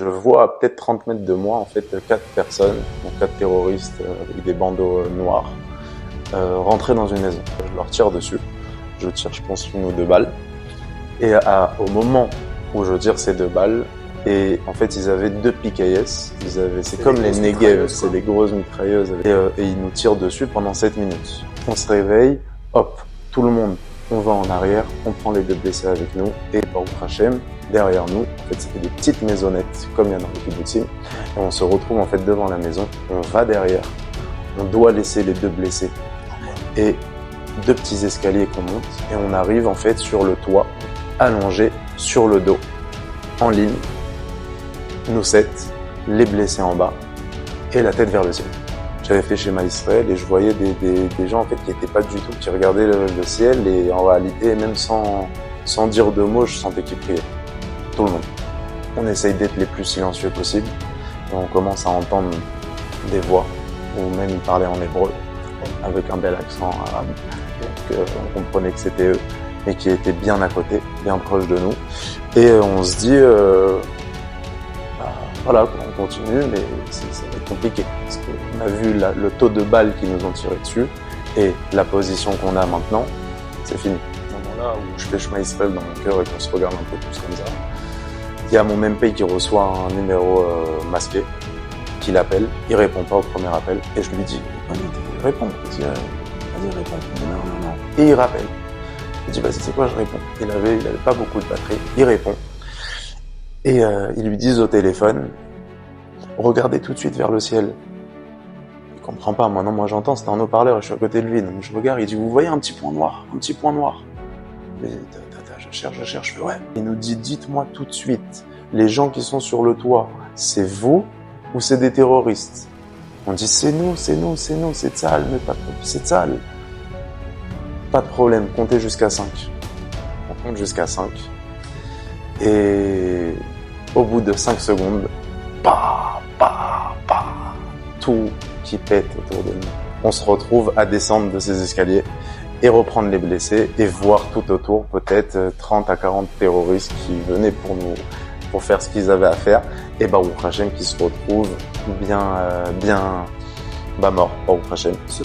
je vois à peut-être 30 mètres de moi, en fait, 4 personnes, donc 4 terroristes avec des bandeaux noirs, rentrer dans une maison. Je leur tire dessus. Je tire, je pense, 1 ou 2 balles. Et au moment où je tire ces 2 balles, et en fait, ils avaient 2 PKS. C'est comme les Negev, c'est des grosses mitrailleuses. Et ils nous tirent dessus pendant 7 minutes. On se réveille, hop, tout le monde, on va en arrière, on prend les 2 blessés avec nous, et Baruch Hashem, derrière nous, en fait, c'était des petites maisonnettes, comme il y en a dans les kibbutzim, et on se retrouve en fait devant la maison, on va derrière, on doit laisser les 2 blessés, et 2 petits escaliers qu'on monte, et on arrive en fait sur le toit, allongé sur le dos, en ligne, nous 7, les blessés en bas, et la tête vers le ciel. J'avais fait Shema Israël et je voyais des gens en fait qui étaient pas du tout, qui regardaient le ciel, et en réalité, même sans dire 2 mots, je sentais qu'ils priaient. Tout le monde. On essaye d'être les plus silencieux possible, et on commence à entendre des voix, ou même parler en hébreu, avec un bel accent arabe, donc on comprenait que c'était eux, et qui étaient bien à côté, bien proches de nous, et on se dit, voilà, on continue, mais ça va être compliqué, parce qu'on a vu le taux de balles qui nous ont tiré dessus, et la position qu'on a maintenant, c'est fini. À ce moment-là où je fais Shema Israël dans mon cœur et qu'on se regarde un peu tous comme ça, il y a mon MP qui reçoit un numéro masqué, qui l'appelle, il répond pas au premier appel, et je lui dis, réponds, vas-y, réponds. Non. Et il rappelle. Il dit, vas-y, c'est quoi, je réponds. Il avait pas beaucoup de batterie, il répond. Et ils lui disent au téléphone, regardez tout de suite vers le ciel. Il comprend pas, moi j'entends, c'était en haut-parleur, et je suis à côté de lui, donc je regarde, il dit, vous voyez un petit point noir. Mais je cherche, je fais ouais. Il nous dit, dites-moi tout de suite, les gens qui sont sur le toit, c'est vous ou c'est des terroristes? On dit, c'est nous, c'est Tzahal, mais pas c'est Tzahal. Pas de problème, comptez jusqu'à 5. On compte jusqu'à 5. Et au bout de 5 secondes, tout qui pète autour de nous. On se retrouve à descendre de ces escaliers et reprendre les blessés et voir tout autour peut-être 30 à 40 terroristes qui venaient pour faire ce qu'ils avaient à faire, et Baruch Hashem qui se retrouve bien mort, Baruch Hashem. Ce